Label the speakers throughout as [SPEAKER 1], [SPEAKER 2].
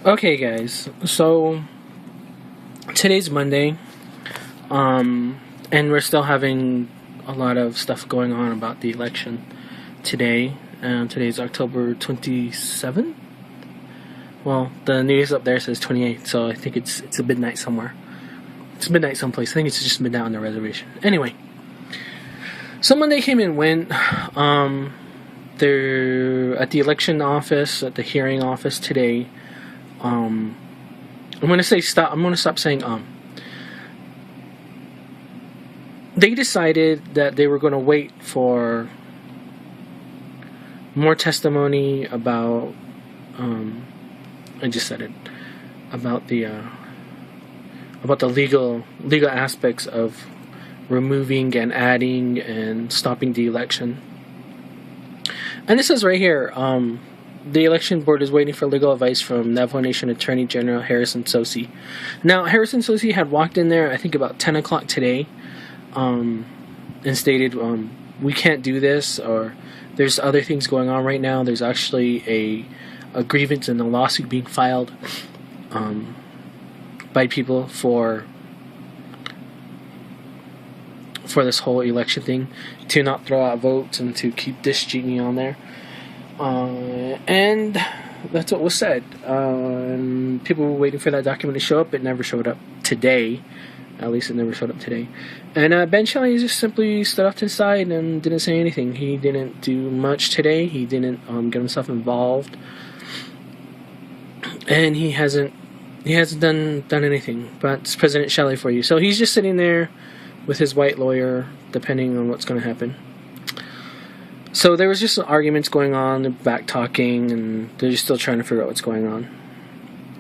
[SPEAKER 1] Okay, guys. So today's Monday, and we're still having a lot of stuff going on about the election today. Today's October 27th. Well, the news up there says 28th, so I think it's a midnight somewhere. It's midnight someplace. I think it's just midnight on the reservation. Anyway, so Monday came and went. They're at the election office, at the hearing office today. I'm gonna say stop. I'm gonna stop saying. They decided that they were gonna wait for more testimony about. I just said it about the legal aspects of removing and adding and stopping the election. And this is right here. The election board is waiting for legal advice from Navajo Nation Attorney General Harrison Sosi. Now, Harrison Sosi had walked in there, I think, about 10 o'clock today, and stated, we can't do this, or there's other things going on right now. There's actually a grievance and a lawsuit being filed by people for this whole election thing, to not throw out votes and to keep this genie on there. And that's what was said. And people were waiting for that document to show up. It never showed up today. At least it never showed up today. And Ben Shelley just simply stood off to the side and didn't say anything. He didn't do much today. He didn't get himself involved. And he hasn't done anything. But it's President Shelley for you. So he's just sitting there with his white lawyer, depending on what's going to happen. So there was just some arguments going on, back talking, and they're just still trying to figure out what's going on.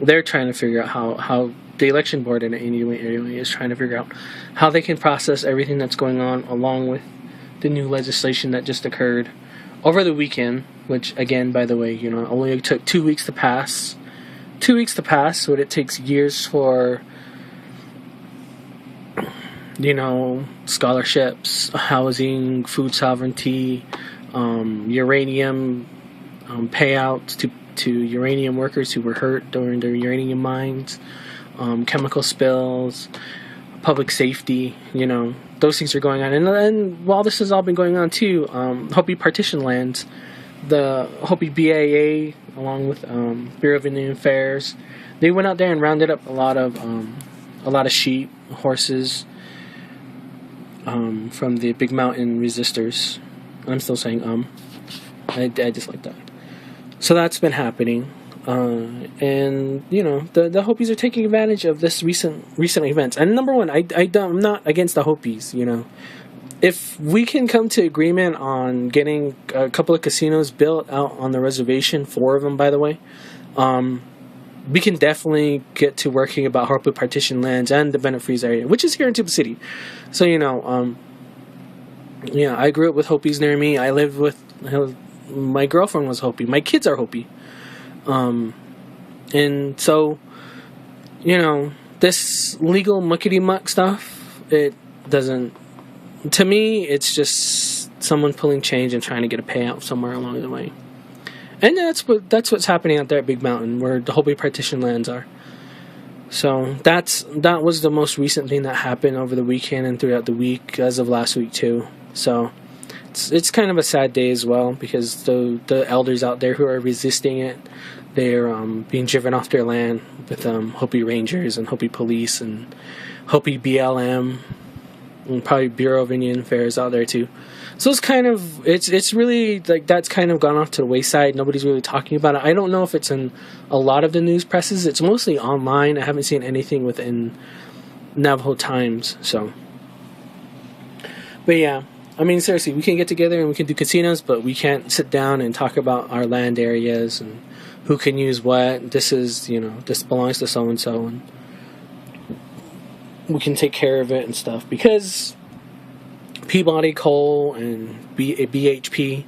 [SPEAKER 1] They're trying to figure out how the election board anyway is trying to figure out how they can process everything that's going on, along with the new legislation that just occurred over the weekend, which, again, by the way, only took 2 weeks to pass. 2 weeks to pass, so it takes years for scholarships, housing, food sovereignty, uranium payouts to uranium workers who were hurt during the uranium mines, chemical spills, public safety. Those things are going on. And while this has all been going on too, Hopi partition lands, the Hopi BAA, along with Bureau of Indian Affairs, they went out there and rounded up a lot of sheep, horses, from the Big Mountain resistors. I'm still saying I just like that. So that's been happening, and the Hopis are taking advantage of this recent events. And number one, I'm not against the Hopis. If we can come to agreement on getting a couple of casinos built out on the reservation, 4 of them, by the way, we can definitely get to working about Hopi partition lands and the Bennett Freeze area, which is here in Tuba City. So, I grew up with Hopis near me. I lived with, my girlfriend was Hopi. My kids are Hopi. And so, this legal muckety-muck stuff, it doesn't, to me, it's just someone pulling change and trying to get a payout somewhere along the way. And that's what's happening out there at Big Mountain, where the Hopi partition lands are. So that was the most recent thing that happened over the weekend and throughout the week, as of last week too. So it's kind of a sad day as well, because the elders out there who are resisting it, they're being driven off their land with Hopi Rangers and Hopi Police and Hopi BLM and probably Bureau of Indian Affairs out there too. So it's really like that's kind of gone off to the wayside. Nobody's really talking about it. I don't know if it's in a lot of the news presses. It's mostly online. I haven't seen anything within Navajo Times. So, but yeah, I mean, seriously, we can get together and we can do casinos, but we can't sit down and talk about our land areas and who can use what. This is, this belongs to so and so, and we can take care of it and stuff, because Peabody Coal and BHP,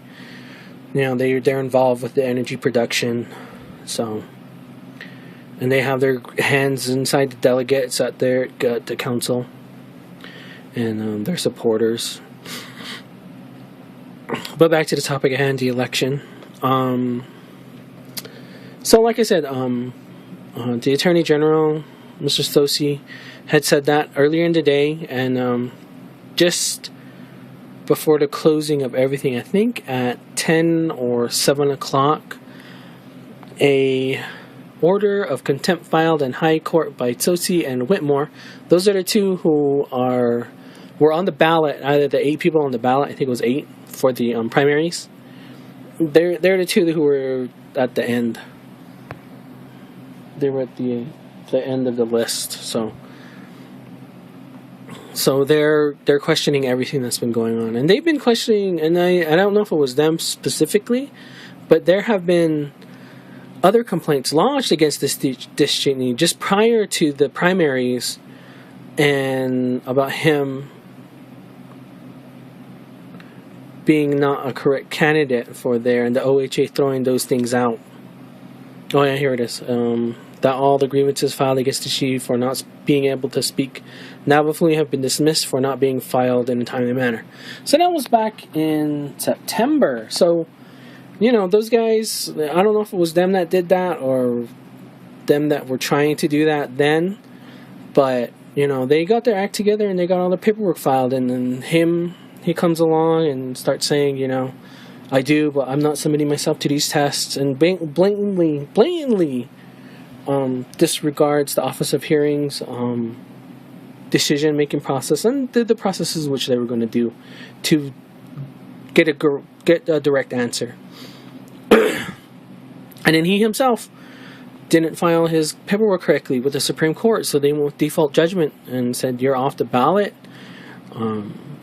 [SPEAKER 1] they're involved with the energy production, so, and they have their hands inside the delegates at the council, and their supporters. But back to the topic at hand, the election. So like I said, The Attorney General, Mr. Stossy, had said that earlier in the day, and just before the closing of everything, I think at 10 or 7 o'clock, a order of contempt filed in High Court by Stossy and Whitmore. Those are the two who were on the ballot, either the 8 people on the ballot, I think it was 8, for the primaries. They're the two who were at the end. They were at the end of the list, so they're questioning everything that's been going on, and they've been questioning. And I don't know if it was them specifically, but there have been other complaints lodged against this Cheney just prior to the primaries, and about him being not a correct candidate for there, and the OHA throwing those things out. Oh yeah, here it is. That all the grievances filed against the chief for not being able to speak Navajo have been dismissed for not being filed in a timely manner. So that was back in September. So, those guys, I don't know if it was them that did that or them that were trying to do that then, but, they got their act together and they got all the paperwork filed, and then he comes along and starts saying, I do, but I'm not submitting myself to these tests, and blatantly disregards the Office of Hearings decision-making process and the processes which they were going to do to get a direct answer. And then he himself didn't file his paperwork correctly with the Supreme Court, so they went default judgment and said, you're off the ballot.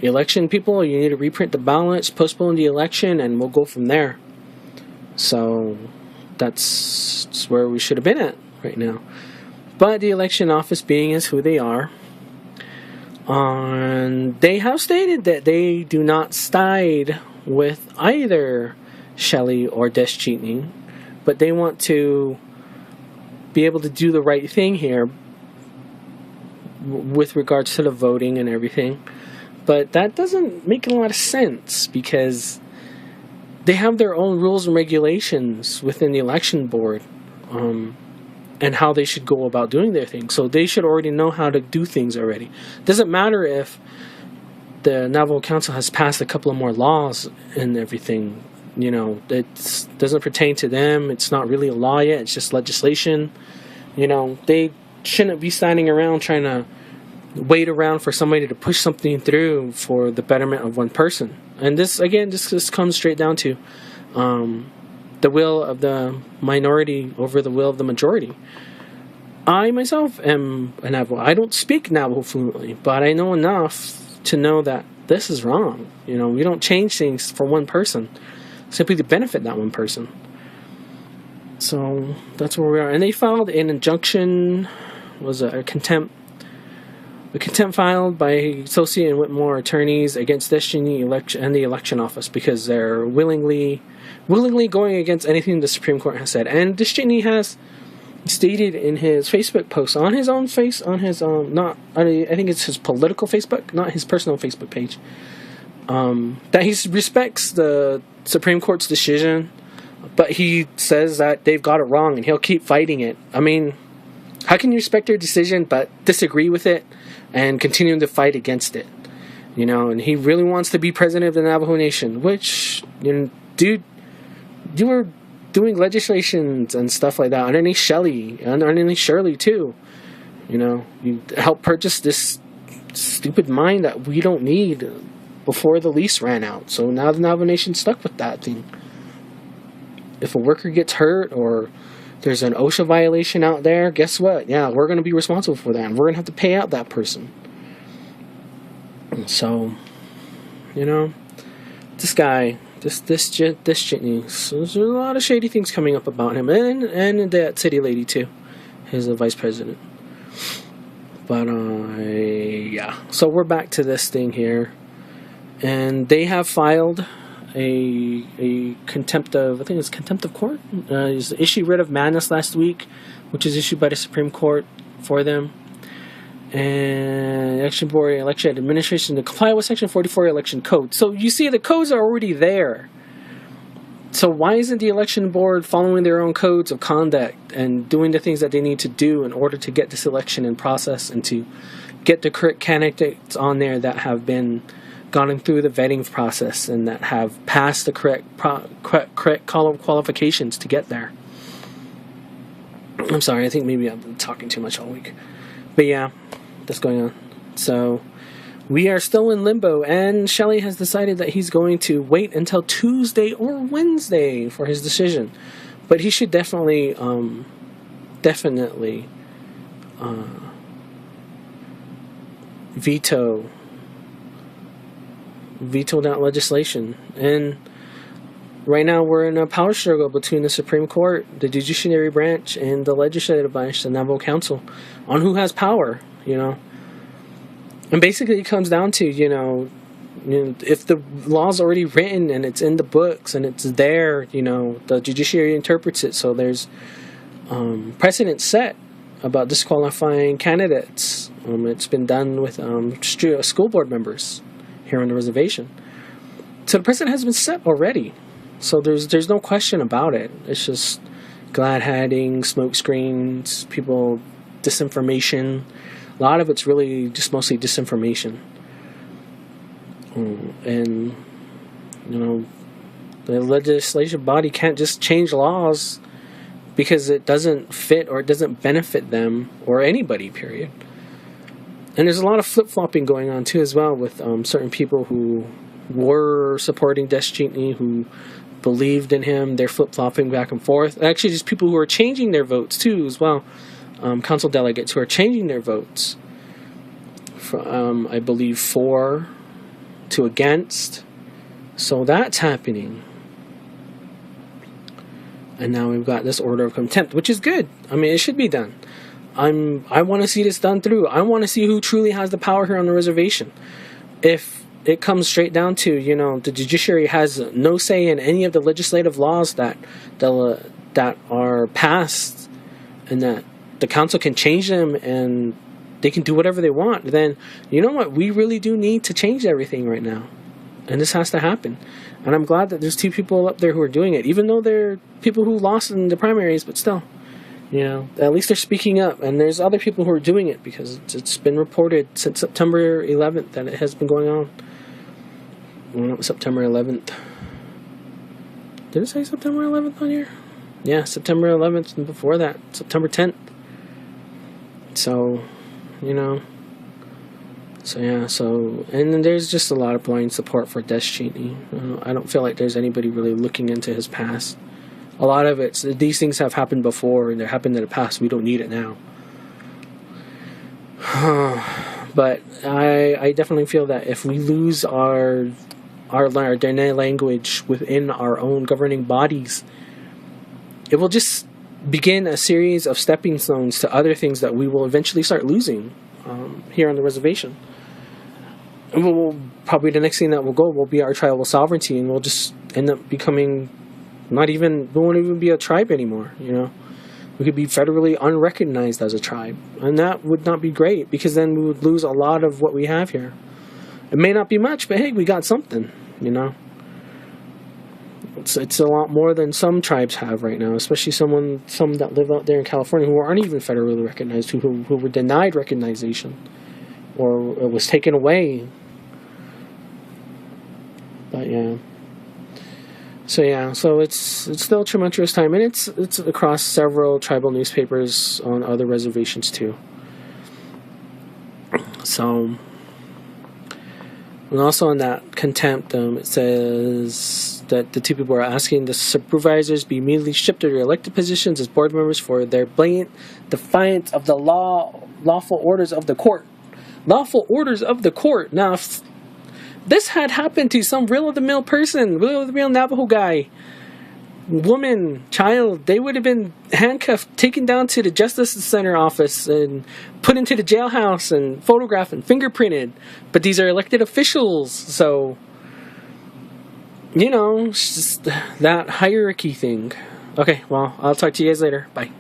[SPEAKER 1] Election people, you need to reprint the ballots, postpone the election, and we'll go from there. So that's where we should have been at right now. But the election office, being as who they are, they have stated that they do not side with either Shelley or Deschetny, but they want to be able to do the right thing here with regards to the voting and everything. But that doesn't make a lot of sense, because they have their own rules and regulations within the election board, and how they should go about doing their thing. So they should already know how to do things already. Doesn't matter if the Navajo Council has passed a couple of more laws and everything. It doesn't pertain to them. It's not really a law yet. It's just legislation. They shouldn't be standing around trying to wait around for somebody to push something through for the betterment of one person. And this comes straight down to the will of the minority over the will of the majority. I myself am a Navajo. I don't speak Navajo fluently, but I know enough to know that this is wrong. We don't change things for one person simply to benefit that one person. So that's where we are. And they filed an injunction, a contempt filed by Stossy and Whitmore attorneys against Deschetny election and the election office, because they're willingly going against anything the Supreme Court has said. And Deschetny has stated in his Facebook post I think it's his political Facebook, not his personal Facebook page, that he respects the Supreme Court's decision, but he says that they've got it wrong and he'll keep fighting it. I mean, how can you respect their decision but disagree with it and continue to fight against it? And he really wants to be president of the Navajo Nation, which, dude, you were doing legislations and stuff like that underneath Shelley and underneath Shirley too. You helped purchase this stupid mine that we don't need before the lease ran out. So now the Navajo Nation's stuck with that thing. If a worker gets hurt or there's an OSHA violation out there, guess what? Yeah, we're going to be responsible for that, and we're going to have to pay out that person. So, this guy, this Cheney, so there's a lot of shady things coming up about him, and that city lady too, as the vice president. But yeah, so we're back to this thing here, and they have filed a contempt of, I think it's contempt of court. Is issued writ of madness last week, which is issued by the Supreme Court for them. And election board, election administration to comply with Section 44 election code. So you see, the codes are already there. So why isn't the election board following their own codes of conduct and doing the things that they need to do in order to get this election in process and to get the correct candidates on there that have been gone through the vetting process and that have passed the correct qualifications to get there? I'm sorry, I think maybe I've been talking too much all week. But yeah, that's going on. So we are still in limbo, and Shelley has decided that he's going to wait until Tuesday or Wednesday for his decision. But he should definitely veto that legislation. And right now we're in a power struggle between the Supreme Court, the judiciary branch, and the legislative branch, the Navajo Council, on who has power, And basically it comes down to, if the law's already written and it's in the books and it's there, the judiciary interprets it. So there's precedent set about disqualifying candidates. It's been done with school board members here on the reservation. So the precedent has been set already. So there's no question about it. It's just glad-handing, smoke screens, people, disinformation. A lot of it's really just mostly disinformation. And, the legislative body can't just change laws because it doesn't fit or it doesn't benefit them or anybody, period. And there's a lot of flip-flopping going on, too, as well, with certain people who were supporting Deschini, who believed in him. They're flip-flopping back and forth. Actually, there's people who are changing their votes, too, as well. Council delegates who are changing their votes from, I believe, for to against. So that's happening. And now we've got this order of contempt, which is good. I mean, it should be done. I want to see this done through. I want to see who truly has the power here on the reservation. If it comes straight down to, the judiciary has no say in any of the legislative laws that are passed, and that the council can change them and they can do whatever they want, then you know what? We really do need to change everything right now. And this has to happen. And I'm glad that there's 2 people up there who are doing it, even though they're people who lost in the primaries, but still. At least they're speaking up. And there's other people who are doing it because it's been reported since September 11th that it has been going on. Well, not September 11th. Did it say September 11th on here? Yeah, September 11th, and before that, September 10th. So, and then there's just a lot of blind support for Deschini. I don't feel like there's anybody really looking into his past. A lot of these things have happened before, and they happened in the past. We don't need it now. But I definitely feel that if we lose our Dene language within our own governing bodies, it will just begin a series of stepping stones to other things that we will eventually start losing here on the reservation. And probably the next thing that will be our tribal sovereignty, and we'll just end up becoming we won't even be a tribe anymore, We could be federally unrecognized as a tribe, and that would not be great, because then we would lose a lot of what we have here. It may not be much, but hey, we got something, It's a lot more than some tribes have right now, especially some that live out there in California who aren't even federally recognized, who were denied recognition, or it was taken away. But yeah. So it's still a tumultuous time, and it's across several tribal newspapers on other reservations too. So, and also on that contempt, it says that the 2 people are asking the supervisors be immediately stripped of their elected positions as board members for their blatant defiance of the lawful orders of the court. Lawful orders of the court. Now, if this had happened to some real-of-the-mill person, real-of-the-mill Navajo guy, woman, child, they would have been handcuffed, taken down to the Justice Center office, and put into the jailhouse, and photographed and fingerprinted. But these are elected officials, so, it's just that hierarchy thing. Okay, well, I'll talk to you guys later. Bye.